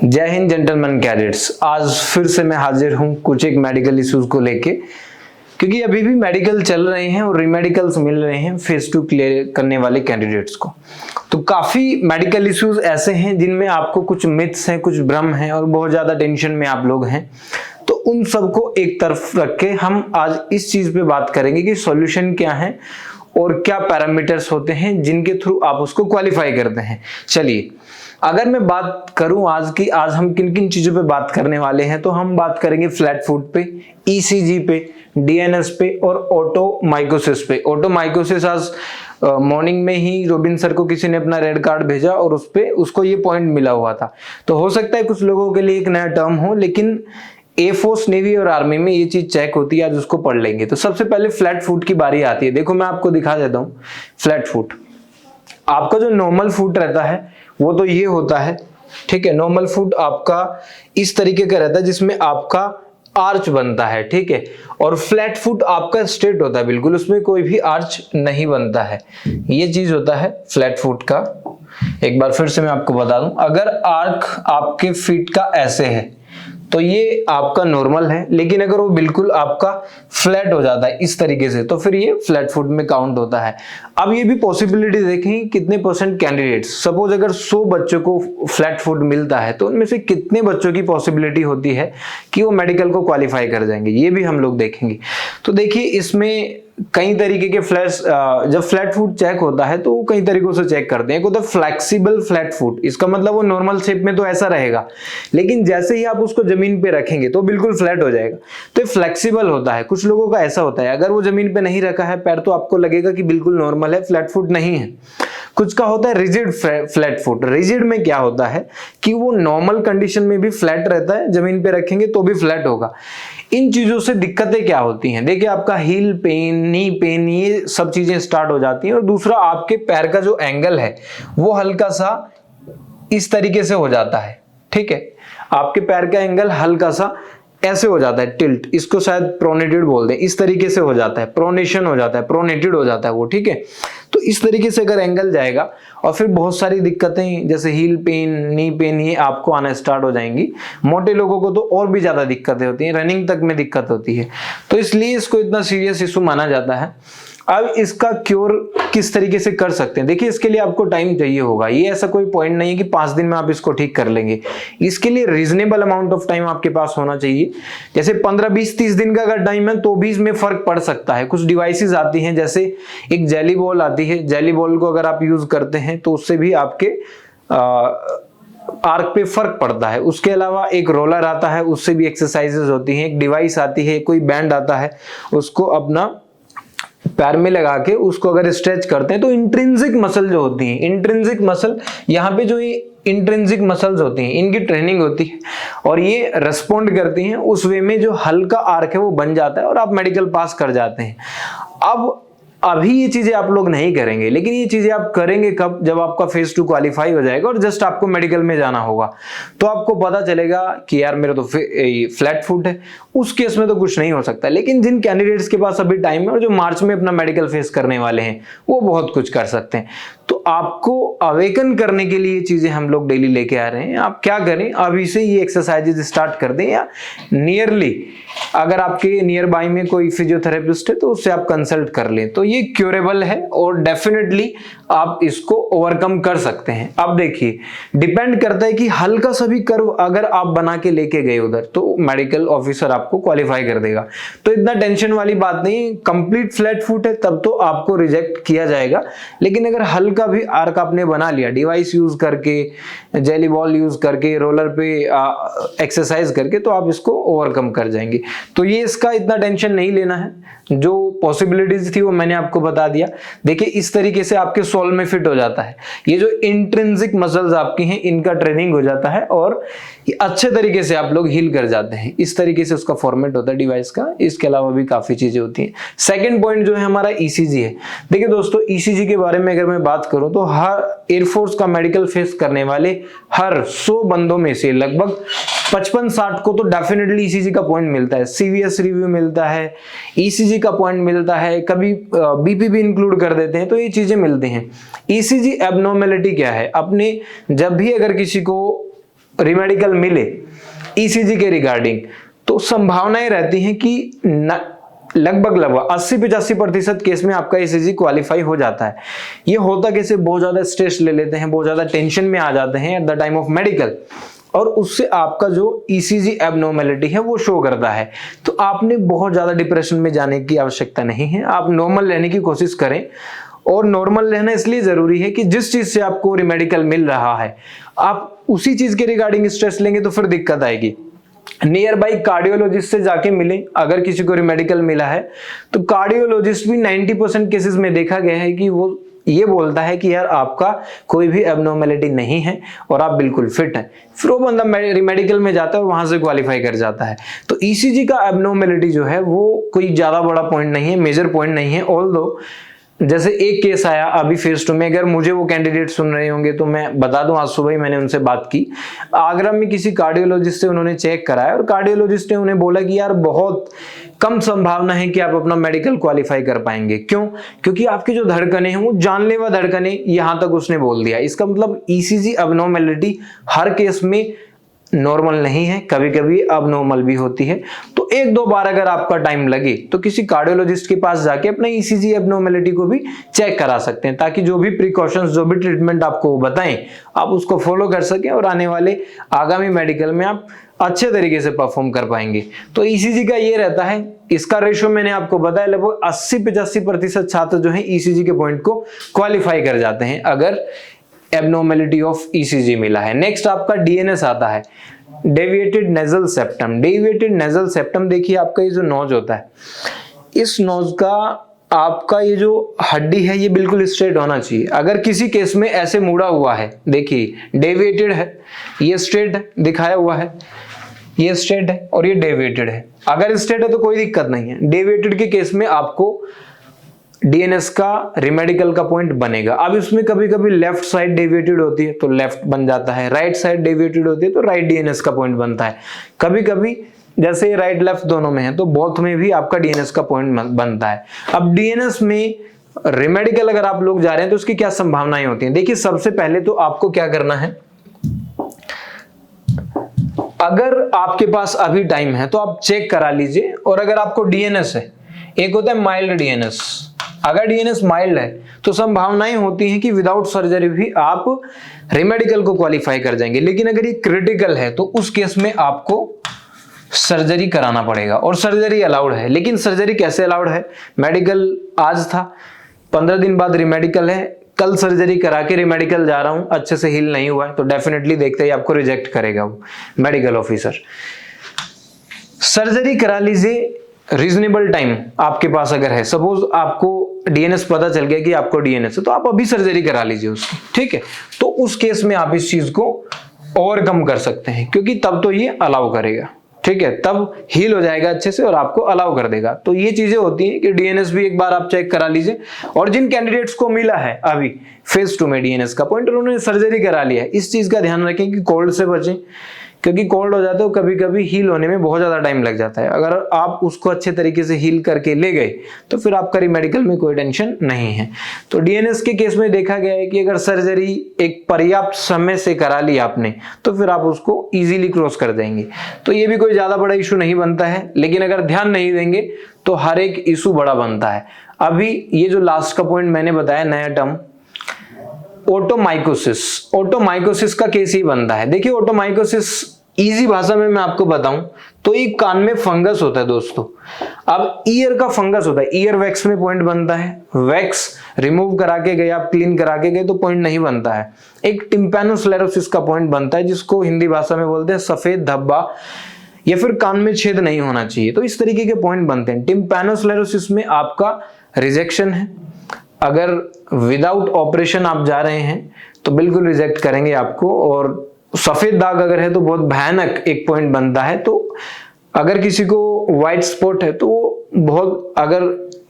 जय Hind gentleman cadets. आज फिर से मैं हाजिर हूं कुछ एक मेडिकल इश्यूज को लेके, क्योंकि अभी भी मेडिकल चल रहे हैं और रीमेडिकल्स मिल रहे हैं फेज 2 क्लियर करने वाले कैंडिडेट्स को। तो काफी मेडिकल इश्यूज ऐसे हैं जिनमें आपको कुछ मिथ्स हैं, कुछ भ्रम हैं और बहुत ज्यादा टेंशन में आप लोग हैं। तो उन सबको एक तरफ रख के हम आज इस चीज पे बात करेंगे कि सॉल्यूशन क्या है और क्या पैरामीटर्स होते हैं जिनके थ्रू आप उसको क्वालिफाई करते हैं। चलिए, अगर मैं बात करूं आज की, आज हम किन किन चीजों पे बात करने वाले हैं, तो हम बात करेंगे फ्लैट फुट पे, ईसीजी पे, डीएनएस पे और ऑटोमाइकोसिस पे। ऑटोमाइकोसिस आज मॉर्निंग में ही रोबिन सर को किसी ने अपना रेड कार्ड भेजा और उस पे उसको ये पॉइंट मिला हुआ था। तो हो सकता है कुछ लोगों के लिए एक नया टर्म हो, लेकिन एयरफोर्स, नेवी और आर्मी में ये चीज चेक होती है, आज उसको पढ़ लेंगे। तो सबसे पहले फ्लैट फुट की बारी आती है। देखो, मैं आपको दिखा देता हूँ। फ्लैट फुट, आपका जो नॉर्मल फुट रहता है वो तो ये होता है, ठीक है। नॉर्मल फुट आपका इस तरीके का रहता है जिसमें आपका आर्च बनता है, ठीक है। और फ्लैट फुट आपका स्ट्रेट होता है बिल्कुल, उसमें कोई भी आर्च नहीं बनता है। ये चीज होता है फ्लैट फुट का। एक बार फिर से मैं आपको बता दूं, अगर आर्क आपके फीट का ऐसे है तो ये आपका नॉर्मल है, लेकिन अगर वो बिल्कुल आपका फ्लैट हो जाता है इस तरीके से तो फिर ये फ्लैट फुट में काउंट होता है। अब ये भी पॉसिबिलिटी देखें कितने परसेंट कैंडिडेट्स, सपोज अगर 100 बच्चों को फ्लैट फुट मिलता है तो उनमें से कितने बच्चों की पॉसिबिलिटी होती है कि वो मेडिकल को क्वालिफाई कर जाएंगे, ये भी हम लोग देखेंगे। तो देखिए, इसमें कई तरीके के जब फ्लैट फुट चेक होता है तो वो कई तरीकों से चेक करते हैं। एक होता है फ्लेक्सिबल फ्लैट फुट, इसका मतलब वो नॉर्मल शेप में तो ऐसा रहेगा, लेकिन जैसे ही आप उसको जमीन पे रखेंगे तो बिल्कुल फ्लैट हो जाएगा। तो ये फ्लेक्सिबल होता है। कुछ लोगों का ऐसा होता है, अगर वो जमीन पे नहीं रखा है पैर तो आपको लगेगा कि बिल्कुल नॉर्मल है, फ्लैट फुट नहीं है। कुछ का होता है रिजिड फ्लैट फुट। रिजिड में क्या होता है कि वो नॉर्मल कंडीशन में भी फ्लैट रहता है, जमीन पे रखेंगे तो भी फ्लैट होगा। इन चीजों से दिक्कतें क्या होती हैं, देखिए, आपका हील पेन, नी पेन, ये सब चीजें स्टार्ट हो जाती हैं। और दूसरा, आपके पैर का जो एंगल है वो हल्का सा इस तरीके से हो जाता है, ठीक है। आपके पैर का एंगल हल्का सा ऐसे हो जाता है, टिल्ट, इसको शायद प्रोनेटेड बोलते हैं, इस तरीके से हो जाता है, प्रोनेशन हो जाता है, प्रोनेटेड हो जाता है वो, ठीक है। तो इस तरीके से अगर एंगल जाएगा और फिर बहुत सारी दिक्कतें जैसे हील पेन, नी पेन, ये आपको आना स्टार्ट हो जाएंगी। मोटे लोगों को तो और भी ज्यादा दिक्कतें होती हैं, रनिंग तक में दिक्कत होती है। तो इसलिए इसको इतना सीरियस इशू माना जाता है। अब इसका क्योर किस तरीके से कर सकते हैं, देखिए, इसके लिए आपको टाइम चाहिए होगा। ये ऐसा कोई पॉइंट नहीं है कि 5 दिन में आप इसको ठीक कर लेंगे। इसके लिए रीजनेबल अमाउंट ऑफ टाइम आपके पास होना चाहिए। जैसे 15, 20, 30 दिन का अगर टाइम है तो भी इसमें फर्क पड़ सकता है। कुछ डिवाइसेस आती हैं, जैसे एक जेली बॉल आती है। जेली बॉल को अगर आप यूज करते हैं तो उससे भी आपके आर्क पे फर्क पड़ता है। उसके अलावा एक रोलर आता है, उससे भी एक्सरसाइजेस होती हैं। एक डिवाइस आती है, कोई बैंड आता है, उसको अपना पैर में लगा के उसको अगर स्ट्रेच करते हैं तो इंट्रिंसिक मसल जो होती है, इंट्रिंसिक मसल, यहाँ पे जो ये इंट्रिंसिक मसल्स होती हैं इनकी ट्रेनिंग होती है और ये रेस्पॉन्ड करती हैं उस वे में, जो हल्का आर्क है वो बन जाता है और आप मेडिकल पास कर जाते हैं। अब अभी ये चीजें आप लोग नहीं करेंगे, लेकिन ये चीजें आप करेंगे कब, जब आपका फेज 2 क्वालिफाई हो जाएगा और जस्ट आपको मेडिकल में जाना होगा। तो आपको पता चलेगा कि यार मेरा तो फ्लैट फुट है। उस केस में तो कुछ नहीं हो सकता, लेकिन जिन कैंडिडेट्स के पास अभी टाइम है और जो मार्च में अपना मेडिकल फेस करने वाले हैं वो बहुत कुछ कर सकते हैं। तो आपको अवेकन करने के लिए चीजें हम लोग डेली लेके आ रहे हैं। आप क्या करें, अभी से ये एक्सरसाइजेज स्टार्ट कर दें, या नियरली अगर आपके नियर बाई में कोई फिजियोथेरेपिस्ट है तो उससे आप कंसल्ट कर लें। तो ये क्योरेबल है और डेफिनेटली आप इसको ओवरकम कर सकते हैं। अब देखिए, डिपेंड करता है कि हल्का सा भी कर्व अगर आप बना के लेके गए उधर तो मेडिकल ऑफिसर आपको क्वालिफाई कर देगा। तो इतना टेंशन वाली बात नहीं, कंप्लीट फ्लैट फुट है तब तो आपको रिजेक्ट किया जाएगा। लेकिन अगर हल्का भी आर्क आपने बना लिया, डिवाइस यूज करके, जेली बॉल यूज करके, रोलर पे एक्सरसाइज करके, तो आप इसको ओवरकम कर जाएंगे। तो ये इसका इतना टेंशन नहीं लेना है। जो पॉसिबिलिटीज थी वो मैंने आपको बता दिया। देखिए, इस तरीके से आपके सोल में फिट हो जाता है। ये जो इंट्रिंसिक मसल्स आपकी हैं इनका ट्रेनिंग हो जाता है और ये अच्छे तरीके से आप लोग हील कर जाते हैं। इस तरीके से उसका फॉर्मेट होता है डिवाइस का। इसके अलावा भी काफी चीजें होती हैं। सेकंड पॉइंट जो है हमारा ईसीजी है। देखिए दोस्तों, ईसीजी के बारे में अगर मैं बात करूं तो हर एयरफोर्स का मेडिकल फेस करने वाले हर 100 बंदों में से लगभग 55-60 को तो डेफिनेटली ईसीजी का पॉइंट मिलता है। सीवीएस रिव्यू मिलता है, ईसीजी का पॉइंट मिलता है, कभी बीपी भी इंक्लूड कर देते हैं। तो ये चीजें मिलती हैं। ईसीजी एबनॉर्मेलिटी क्या है, अपने जब भी अगर किसी को रिमेडिकल मिले ईसीजी के रिगार्डिंग, तो संभावनाएं रहती हैं कि लगभग 80-85% केस में आपका ईसीजी क्वालिफाई हो जाता है। ये होता कैसे, बहुत ज्यादा स्ट्रेस ले लेते हैं, बहुत ज्यादा टेंशन में आ जाते हैं at the time of medical, और उससे आपका जो ईसीजी एबनॉर्मेलिटी है वो शो करता है। तो आपने बहुत ज्यादा डिप्रेशन में जाने की आवश्यकता नहीं है, आप नॉर्मल रहने की कोशिश करें। और नॉर्मल रहना इसलिए जरूरी है कि जिस चीज से आपको रिमेडिकल मिल रहा है आप उसी चीज के रिगार्डिंग स्ट्रेस लेंगे तो फिर दिक्कत आएगी। नियर बाई कार्डियोलॉजिस्ट से जाके मिले, अगर किसी को रिमेडिकल मिला है तो कार्डियोलॉजिस्ट भी 90% केसेस में देखा गया है कि वो ये बोलता है कि यार आपका कोई भी एबनॉर्मेलिटी नहीं है और आप बिल्कुल फिट हैं। फिर वो बंदा रिमेडिकल में जाता है और वहां से क्वालिफाई कर जाता है। तो ईसीजी का एबनॉर्मेलिटी जो है वो कोई ज्यादा बड़ा पॉइंट नहीं है, मेजर पॉइंट नहीं है। ऑल्दो जैसे एक केस आया अभी फेज 2 में, अगर मुझे वो कैंडिडेट सुन रहे होंगे तो मैं बता दूं, आज सुबह ही मैंने उनसे बात की। आगरा में किसी कार्डियोलॉजिस्ट से उन्होंने चेक कराया और कार्डियोलॉजिस्ट ने उन्हें बोला कि यार बहुत कम संभावना है कि आप अपना मेडिकल क्वालिफाई कर पाएंगे। क्यों? क्योंकि आपकी जो धड़कनें हैं वो जानलेवा धड़कनें, यहां तक उसने बोल दिया। इसका मतलब ईसीजी एबनॉर्मेलिटी हर केस में नॉर्मल नहीं है, कभी कभी अबनॉर्मल भी होती है। तो 1-2 बार अगर आपका टाइम लगे तो किसी कार्डियोलॉजिस्ट के पास जाके अपने ईसीजी एबनॉर्मेलिटी को भी चेक करा सकते हैं, ताकि जो भी प्रिकॉशंस, जो भी ट्रीटमेंट आपको बताएं आप उसको फॉलो कर सकें और आने वाले आगामी मेडिकल में आप अच्छे तरीके से परफॉर्म कर पाएंगे। तो ईसीजी का ये रहता है, इसका रेशियो मैंने आपको बताया, लगभग 80-85% छात्र जो है ईसीजी के पॉइंट को क्वालिफाई कर जाते हैं अगर एबनॉर्मेलिटी ऑफ ईसीजी मिला है। नेक्स्ट आपका डीएनएस आता है, deviated nasal septum. Deviated nasal septum देखिए, आपका ये जो नोज होता है, इस नोज का आपका ये जो हड्डी है ये बिल्कुल स्ट्रेट होना चाहिए। अगर किसी केस में ऐसे मुड़ा हुआ है, देखिए डेविएटेड है, ये स्ट्रेट है, दिखाया हुआ है, ये स्ट्रेट है और ये डेविएटेड है। अगर स्ट्रेट है तो कोई दिक्कत नहीं है, डेविएटेड के केस में आपको डीएनएस का रिमेडिकल का पॉइंट बनेगा। अब इसमें कभी कभी लेफ्ट साइड डेविएटेड होती है तो लेफ्ट बन जाता है, राइट साइड डेविएटेड होती है तो राइट डीएनएस का पॉइंट बनता है। कभी कभी जैसे राइट लेफ्ट दोनों में है तो बोथ में भी आपका डीएनएस का पॉइंट बनता है। अब डीएनएस में रिमेडिकल अगर आप लोग जा रहे हैं तो उसकी क्या संभावनाएं होती हैं? देखिए, सबसे पहले तो आपको क्या करना है, अगर आपके पास अभी टाइम है तो आप चेक करा लीजिए। और अगर आपको डीएनएस है, एक होता है माइल्ड डीएनएस, अगर डीएनएस माइल्ड है तो संभावनाएं होती हैं कि विदाउट सर्जरी भी आप रिमेडिकल को क्वालिफाई कर जाएंगे। लेकिन अगर ये क्रिटिकल है तो उस केस में आपको सर्जरी कराना पड़ेगा और सर्जरी अलाउड है। लेकिन सर्जरी कैसे अलाउड है? मेडिकल आज था, 15 दिन बाद रिमेडिकल है, कल सर्जरी करा के रिमेडिकल जा रहा हूं, अच्छे से हील नहीं हुआ है तो डेफिनेटली देखते ही आपको रिजेक्ट करेगा वो मेडिकल ऑफिसर। सर्जरी करा लीजिए, रीजनेबल टाइम आपके पास अगर है, सपोज आपको डीएनएस पता चल गया कि आपको डीएनएस है तो आप अभी सर्जरी करा लीजिए उसकी, ठीक है। तो उस केस में आप इस चीज को ओवरकम कर सकते हैं क्योंकि तब तो ये अलाउ करेगा, ठीक है, तब हील हो जाएगा अच्छे से और आपको अलाउ कर देगा। तो ये चीजें होती हैं कि डीएनएस भी एक बार आप चेक करा लीजिए। और जिन कैंडिडेट्स को मिला है अभी फेज 2 में डीएनएस का पॉइंट और उन्होंने सर्जरी करा लिया है, इस चीज का ध्यान रखें कि कोल्ड से बचें, क्योंकि कोल्ड हो जाता है तो कभी कभी हील होने में बहुत ज्यादा टाइम लग जाता है। अगर आप उसको अच्छे तरीके से हील करके ले गए तो फिर आपका रिमेडिकल में कोई टेंशन नहीं है। तो डीएनएस के केस में देखा गया है कि अगर सर्जरी एक पर्याप्त समय से करा ली आपने तो फिर आप उसको इजीली क्रॉस कर देंगे। तो ये भी कोई ज्यादा बड़ा इशू नहीं बनता है, लेकिन अगर ध्यान नहीं देंगे तो हर एक इशू बड़ा बनता है। अभी ये जो लास्ट का पॉइंट मैंने बताया, नया टर्म ओटोमाइकोसिस, ओटोमाइकोसिस का केस ही बनता है। देखिए, ओटोमाइकोसिस इजी भाषा में मैं आपको बताऊं तो एक कान में फंगस होता है दोस्तों। अब ईयर का फंगस होता है, ईयर वैक्स में पॉइंट बनता है, वैक्स रिमूव करा के गए आप, क्लीन करा के गए तो पॉइंट नहीं बनता है। एक टिम्पैनोस्क्लेरोसिस का पॉइंट बनता है जिसको हिंदी भाषा में बोलते हैं सफेद धब्बा, या फिर कान में छेद नहीं होना चाहिए। तो इस तरीके के पॉइंट बनते हैं। टिम्पैनोस्क्लेरोसिस में आपका रिजेक्शन है, अगर विदाउट ऑपरेशन आप जा रहे हैं तो बिल्कुल रिजेक्ट करेंगे आपको। और सफेद दाग अगर है तो बहुत भयानक एक पॉइंट बनता है। तो अगर किसी को व्हाइट स्पॉट है तो बहुत, अगर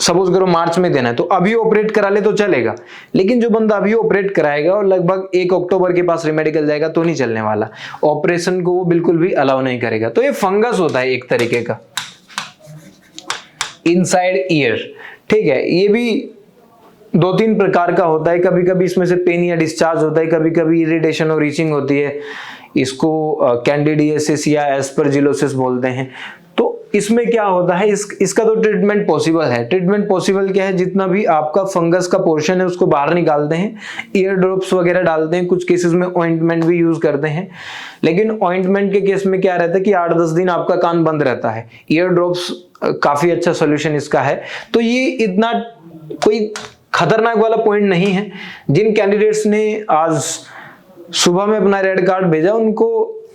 सपोज करो मार्च में देना है तो अभी ऑपरेट करा ले तो चलेगा, लेकिन जो बंदा अभी ऑपरेट कराएगा और लगभग 1 अक्टूबर के पास रिमेडिकल जाएगा तो नहीं चलने वाला, ऑपरेशन को वो बिल्कुल भी अलाउ नहीं करेगा। तो ये फंगस होता है एक तरीके का इनसाइड ईयर, ठीक है। ये भी 2-3 प्रकार का होता है, कभी कभी इसमें से पेन या डिस्चार्ज होता है, कभी कभी इरिटेशन और रीचिंग होती है। इसको कैंडिडियासिस या एस्परजिलोसिस बोलते हैं। तो इसमें क्या होता है, इसका तो ट्रीटमेंट पॉसिबल है। ट्रीटमेंट पॉसिबल क्या है, जितना भी आपका फंगस का पोर्शन है उसको बाहर निकालते हैं, ईयर ड्रॉप्स वगैरह डालते हैं, कुछ केसेस में ऑइंटमेंट भी यूज करते हैं। लेकिन ऑइंटमेंट के केस में क्या रहता है कि 8-10 दिन आपका कान बंद रहता है। ईयर ड्रॉप्स काफी अच्छा सोल्यूशन इसका है। तो ये इतना कोई खतरनाक वाला पॉइंट नहीं है। जिन कैंडिडेट्स ने आज सुबह में अपना रेड कार्ड भेजा उनको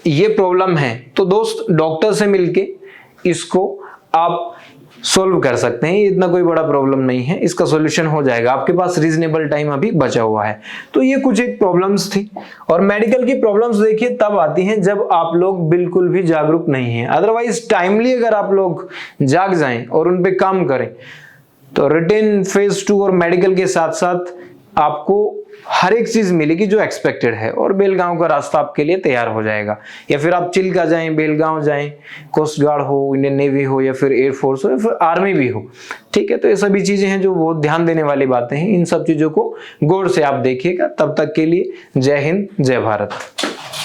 ये प्रॉब्लम है, तो दोस्त डॉक्टर से मिलके इसको आप सोल्व कर सकते हैं। ये इतना कोई बड़ा प्रॉब्लम नहीं है, इसका सॉल्यूशन हो जाएगा। आपके पास रीजनेबल टाइम अभी बचा हुआ है। तो ये कुछ एक प्रॉब्लम्स थी। और मेडिकल की प्रॉब्लम्स देखिए तब आती हैं जब आप लोग बिल्कुल भी जागरूक नहीं हैं। अदरवाइज टाइमली अगर आप लोग जाग जाएं और उन पे काम करें तो रिटेन फेज 2 और मेडिकल के साथ साथ आपको हर एक चीज मिलेगी जो एक्सपेक्टेड है, और बेलगांव का रास्ता आपके लिए तैयार हो जाएगा। या फिर आप चिल्का जाएं, बेलगांव जाएं, कोस्ट गार्ड हो, इंडियन नेवी हो, या फिर एयरफोर्स हो, या फिर आर्मी भी हो, ठीक है। तो ये सभी चीजें हैं जो बहुत ध्यान देने वाली बातें हैं। इन सब चीजों को गौर से आप देखिएगा। तब तक के लिए जय हिंद, जय भारत।